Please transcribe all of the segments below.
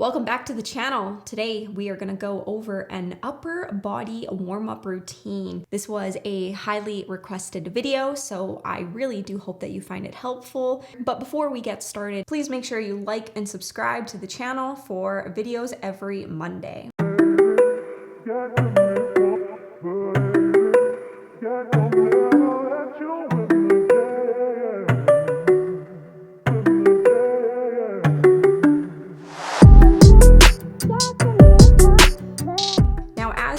Welcome back to the channel. Today we are going to go over an upper body warm-up routine. This was a highly requested video, so I really do hope that you find it helpful. But before we get started, please make sure you like and subscribe to the channel for videos every Monday.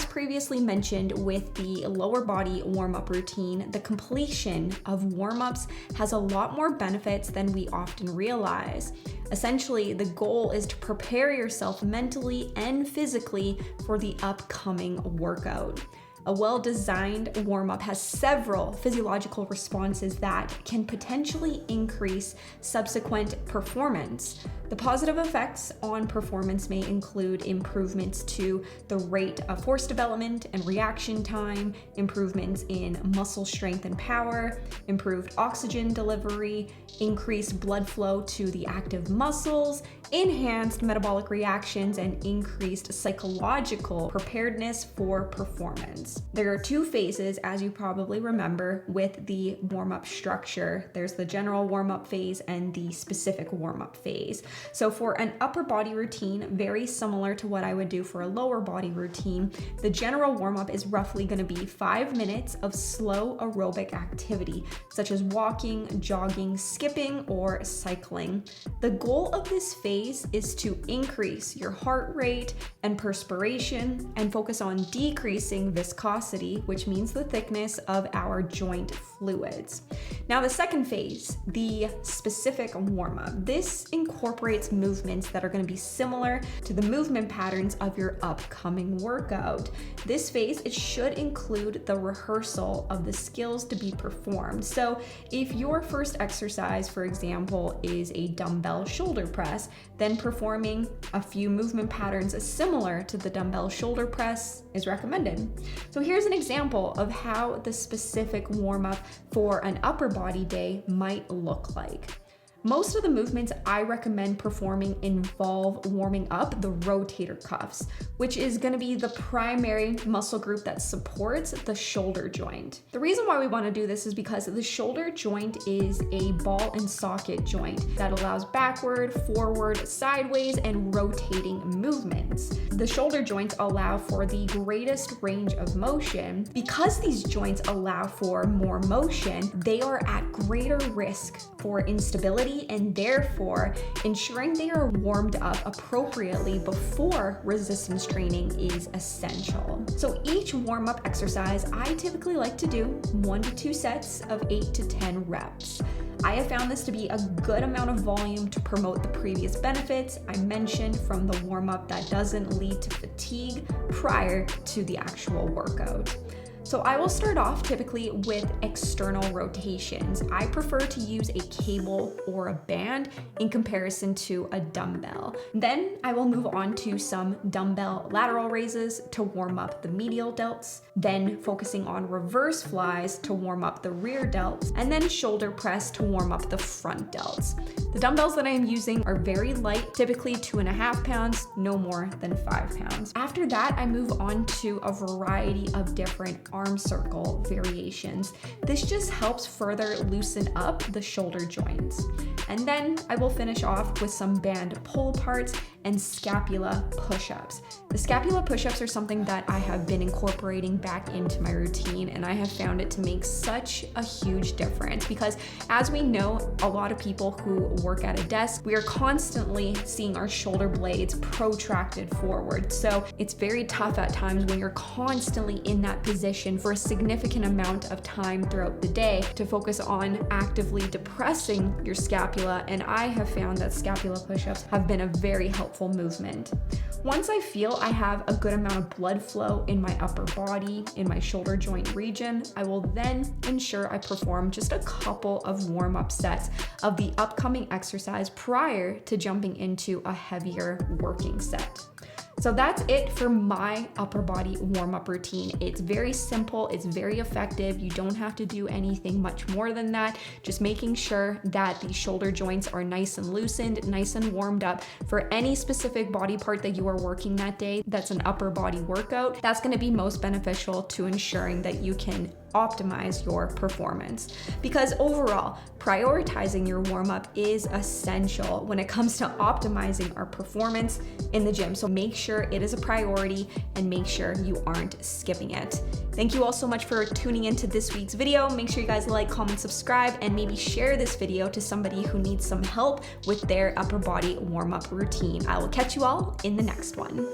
Previously mentioned with the lower body warm-up routine, the completion of warm-ups has a lot more benefits than we often realize. Essentially, the goal is to prepare yourself mentally and physically for the upcoming workout. A well-designed warm-up has several physiological responses that can potentially increase subsequent performance. The positive effects on performance may include improvements to the rate of force development and reaction time, improvements in muscle strength and power, improved oxygen delivery, increased blood flow to the active muscles, enhanced metabolic reactions, and increased psychological preparedness for performance. There are two phases, as you probably remember, with the warm-up structure. There's the general warm-up phase and the specific warm-up phase. So for an upper body routine, very similar to what I would do for a lower body routine, the general warm-up is roughly going to be 5 minutes of slow aerobic activity, such as walking, jogging, skipping, or cycling. The goal of this phase is to increase your heart rate and perspiration and focus on decreasing viscosity, which means the thickness of our joint fluids. Now the second phase, the specific warm-up, this incorporates movements that are going to be similar to the movement patterns of your upcoming workout. This phase, it should include the rehearsal of the skills to be performed. So if your first exercise, for example, is a dumbbell shoulder press, then performing a few movement patterns similar to the dumbbell shoulder press is recommended. So here's an example of how the specific warm-up for an upper body day might look like. Most of the movements I recommend performing involve warming up the rotator cuffs, which is going to be the primary muscle group that supports the shoulder joint. The reason why we want to do this is because the shoulder joint is a ball and socket joint that allows backward, forward, sideways, and rotating movements. The shoulder joints allow for the greatest range of motion. Because these joints allow for more motion, they are at greater risk for instability, and therefore ensuring they are warmed up appropriately before resistance training is essential. So each warm-up exercise, I typically like to do 1 to 2 sets of 8 to 10 reps. I have found this to be a good amount of volume to promote the previous benefits I mentioned from the warm-up that doesn't lead to fatigue prior to the actual workout. So I will start off typically with external rotations. I prefer to use a cable or a band in comparison to a dumbbell. Then I will move on to some dumbbell lateral raises to warm up the medial delts, then focusing on reverse flies to warm up the rear delts, and then shoulder press to warm up the front delts. The dumbbells that I am using are very light, typically 2.5 pounds, no more than 5 pounds. After that, I move on to a variety of different arm circle variations. This just helps further loosen up the shoulder joints. And then I will finish off with some band pull aparts and scapula push-ups. The scapula push-ups are something that I have been incorporating back into my routine, and I have found it to make such a huge difference because, as we know, a lot of people who work at a desk, we are constantly seeing our shoulder blades protracted forward. So it's very tough at times when you're constantly in that position for a significant amount of time throughout the day to focus on actively depressing your scapula, and I have found that scapula push-ups have been a very helpful movement. Once I feel I have a good amount of blood flow in my upper body, in my shoulder joint region, I will then ensure I perform just a couple of warm-up sets of the upcoming exercise prior to jumping into a heavier working set. So that's it for my upper body warm-up routine. It's very simple, it's very effective. You don't have to do anything much more than that. Just making sure that the shoulder joints are nice and loosened, nice and warmed up for any specific body part that you are working that day. That's an upper body workout. That's gonna be most beneficial to ensuring that you can optimize your performance. Because overall, prioritizing your warm-up is essential when it comes to optimizing our performance in the gym. So make sure it is a priority and make sure you aren't skipping it. Thank you all so much for tuning into this week's video. Make sure you guys like, comment, subscribe, and maybe share this video to somebody who needs some help with their upper body warm-up routine. I will catch you all in the next one.